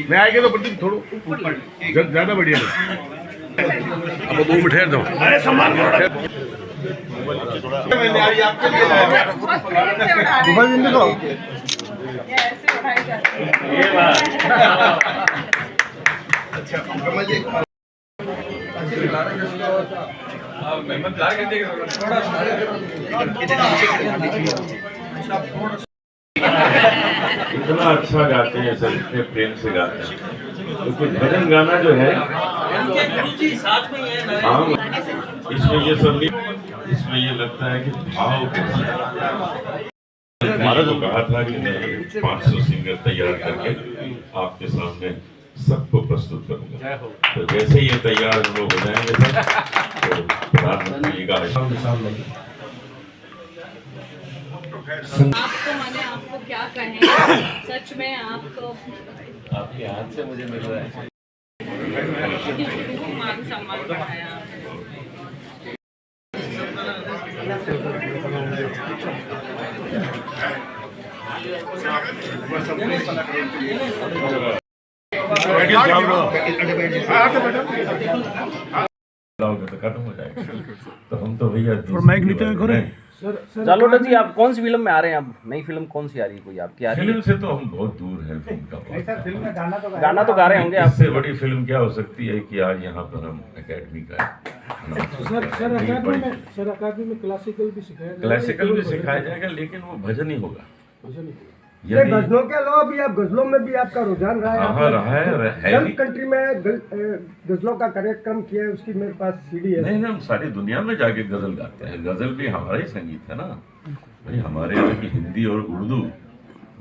मैं आएगा तो प्रदीप थोड़ा ज्यादा बढ़िया अब 2 मिनट ठहर जाओ। अरे सम्मान मैंने आज आपके लिए ये बात अच्छा कमल जी मेहमान ला के देख थोड़ा इतना अच्छा गाते हैं सर, इतने प्रेम से गाते हैं। क्योंकि भजन गाना जो है हाँ, इसमें ये संगीत, इसमें ये लगता है कि भाव को कहा था कि मैं 500 सिंगर तैयार करके आपके सामने सबको प्रस्तुत करूंगा। तो जैसे ये तैयार हम लोग हो जाएंगे सर, तो प्रधानमंत्री जी का आपको मैंने आपको क्या कहें, सच में आपको आपके हाथ से मुझे मिल रहा है। मान सम्मान बढ़ाया। तो खत्म हो जाएगा। तो हम तो भैया जालोटा जी, आप कौन सी फिल्म में आ रहे हैं? अब नई फिल्म कौन सी आ रही है? कोई आपकी आ रही है? फिल्म से तो हम बहुत दूर हैं। फिल्म का गाना तो गा रहे होंगे आप। इससे बड़ी फिल्म क्या हो सकती है कि आज यहाँ पर हम एकेडमी का सर अकादमी में क्लासिकल भी सिखाया जाएगा, लेकिन वो भजन ही होगा। गजलों के अलावा भी आप गजलों में भी आपका रुझान रहा है। हाँ रहा है। गल्फ कंट्री में गजलों का कार्यक्रम किया है, उसकी मेरे पास सीडी है। नहीं, हम सारी दुनिया में जाके गजल गाते हैं। गजल भी हमारा ही संगीत है ना भाई। हमारे यहाँ की हिंदी और उर्दू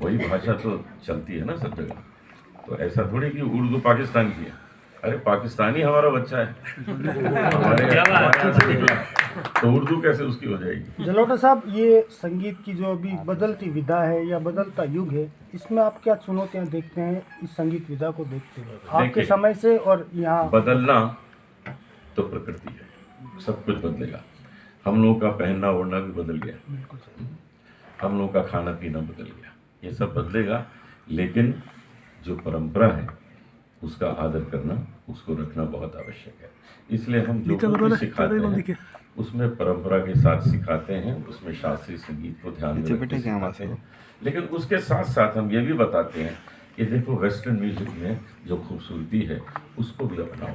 वही भाषा तो चलती है ना सब जगह। तो ऐसा थोड़ी कि उर्दू पाकिस्तान की है। अरे पाकिस्तानी हमारा बच्चा है, हमारे यहाँ से निकला, तो उर्दू कैसे उसकी हो जाएगी? जलोटा साहब, ये संगीत की जो अभी बदलती विधा है या बदलता युग है, इसमें आप क्या चुनौतियां देखते हैं इस संगीत विधा को देखते हुए आपके समय से और यहाँ? बदलना तो प्रकृति है, सब कुछ बदलेगा। हम लोगों का पहनना ओढ़ना भी बदल गया, हम लोगों का खाना पीना बदल गया, ये सब बदलेगा। लेकिन जो परंपरा है उसका आदर करना, उसको रखना बहुत आवश्यक है। इसलिए हम जो कुछ सिखाते हैं उसमें परंपरा के साथ सिखाते हैं, उसमें शास्त्रीय संगीत को ध्यान में रखते हैं। लेकिन उसके साथ साथ हम ये भी बताते हैं कि देखो वेस्टर्न म्यूजिक में जो खूबसूरती है उसको भी अपनाओ,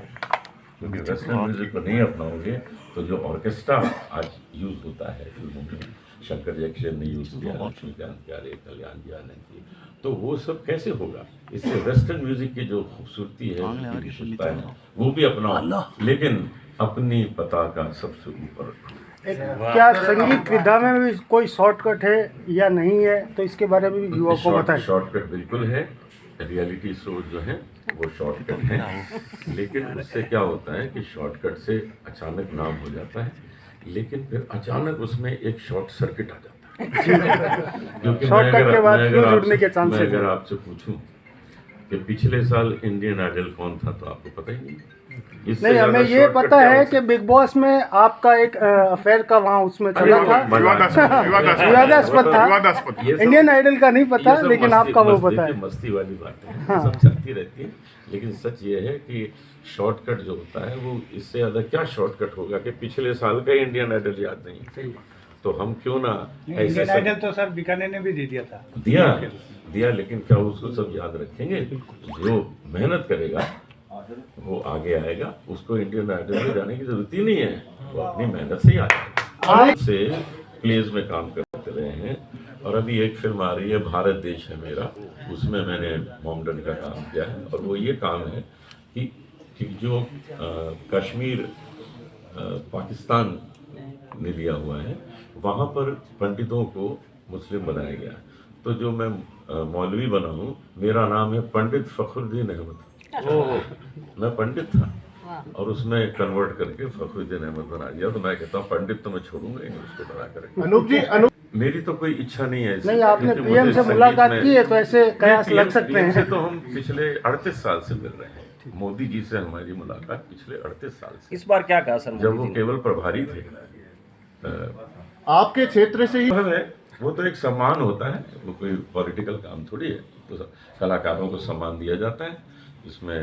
क्योंकि वेस्टर्न म्यूजिक को नहीं अपनाओगे तो जो ऑर्केस्ट्रा आज यूज होता है फिल्मों में, शंकर जयकिशन ने यूज किया, लक्ष्मीकांत प्यारे, कल्याण जी आनंद जी, तो वो सब कैसे होगा? इसलिए वेस्टर्न म्यूजिक की जो खूबसूरती है, विशेषता है, वो भी अपनाओ, लेकिन अपनी पताका सबसे ऊपर रखो। क्या संगीत विधा में भी कोई शॉर्टकट है या नहीं है, तो इसके बारे में भी युवा को बताएं। शॉर्टकट बिल्कुल है। रियलिटी शो जो है वो शॉर्टकट है, लेकिन उससे क्या होता है कि शॉर्टकट से अचानक नाम हो जाता है, लेकिन फिर अचानक उसमें एक शॉर्ट सर्किट आ जाता है। क्योंकि शॉर्टकट के बाद जुड़ने के चांसेस हैं। अगर आपसे पूछूं कि पिछले साल इंडियन आइडल कौन था, तो आपको पता ही नहीं। नहीं, हमें ये पता है कि बिग बॉस में आपका एक अफेयर का वहाँ उसमें चला था, विवादास्पद था। इंडियन आइडल का नहीं पता, लेकिन आपका वो पता है। मस्ती वाली बातें सब चलती रहती है, लेकिन सच ये है कि शॉर्टकट जो होता है वो इससे ज्यादा क्या शॉर्टकट होगा कि पिछले साल का इंडियन आइडल याद नहीं। तो हम क्यों ना इंडियन आइडल तो सर बीकानेर ने भी दे दिया था। दिया, लेकिन क्या उसको सब याद रखेंगे? जो मेहनत करेगा वो आगे आएगा, उसको इंडियन आइडल में जाने की जरूरत ही नहीं है, वो अपनी मेहनत से ही आएगा। से प्लेज में काम करते रहे हैं, और अभी एक फिल्म आ रही है भारत देश है मेरा, उसमें मैंने मॉमडन का काम किया है। और वो ये काम है कि जो कश्मीर पाकिस्तान ने लिया हुआ है, वहाँ पर पंडितों को मुस्लिम बनाया गया। तो जो मैं मौलवी बना हूँ, मेरा नाम है पंडित फखरुद्दीन अहमद। मैं पंडित था और उसमें कन्वर्ट करके फखरुद्दीन अहमद बना दिया। तो मैं कहता हूँ पंडित तो मैं छोड़ूंगा, उसको बना कर। अनूप जी, मेरी तो कोई इच्छा नहीं है। नहीं, आपने पीएम से मुलाकात की है, तो ऐसे कयास लग सकते हैं। तो हम पिछले 38 साल से मिल रहे हैं। मोदी जी से हमारी मुलाकात पिछले 38 साल से। इस बार क्या कहा सर? जब वो केवल प्रभारी थे आपके क्षेत्र से ही वो तो एक सम्मान होता है, वो कोई पॉलिटिकल काम थोड़ी है। तो कलाकारों को सम्मान दिया जाता है। इसमें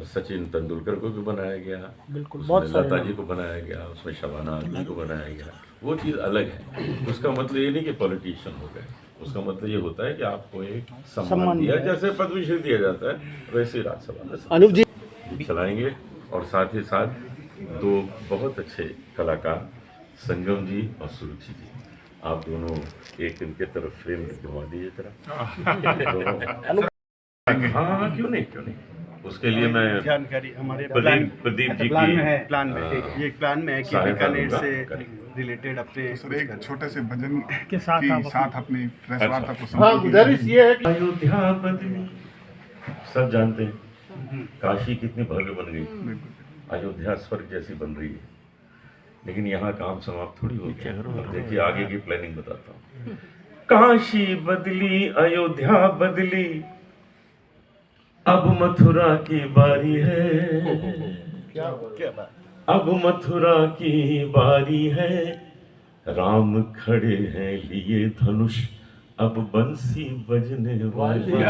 सचिन तेंदुलकर को भी बनाया गया, बिल्कुल, उसमें बहुत सारे लता जी को बनाया गया, उसमें शबाना आजमी को बनाया गया। वो चीज़ अलग है। उसका मतलब ये नहीं कि पॉलिटिशियन हो गए, उसका मतलब ये होता है कि आपको एक सम्मान दिया, जैसे पद्मश्री दिया जाता है वैसे ही राज्यसभा में अनूप जी चलाएंगे। और साथ ही साथ दो बहुत अच्छे कलाकार संगम जी और सुरुचि जी, आप दोनों एक इनके तरफ फ्रेम घुमा दीजिए जरा। हाँ, क्यों नहीं। उसके लिए मैं जानकारी हमारे प्लान प्रदीप जी प्लान की में है, प्लान में ये प्लान में है कि सहायता बीकानेर दूंगा, से करेंगे। रिलेटेड अपने सर एक छोटे से भजन के साथ आप साथ अपनी प्रेस अच्छा। वार्ता को हाँ संबोधित गुजारिश ये है कि अयोध्या बदली, सब जानते हैं काशी कितनी भव्य बन गई, अयोध्या स्वर्ग जैसी बन रही है। लेकिन यहाँ काम समाप्त थोड़ी हो गया। अब देखिए आगे की प्लानिंग बताता हूँ। काशी बदली, अयोध्या बदली, अब मथुरा की बारी है, अब मथुरा की बारी है। राम खड़े हैं लिए धनुष, अब बंसी बजने वाली है।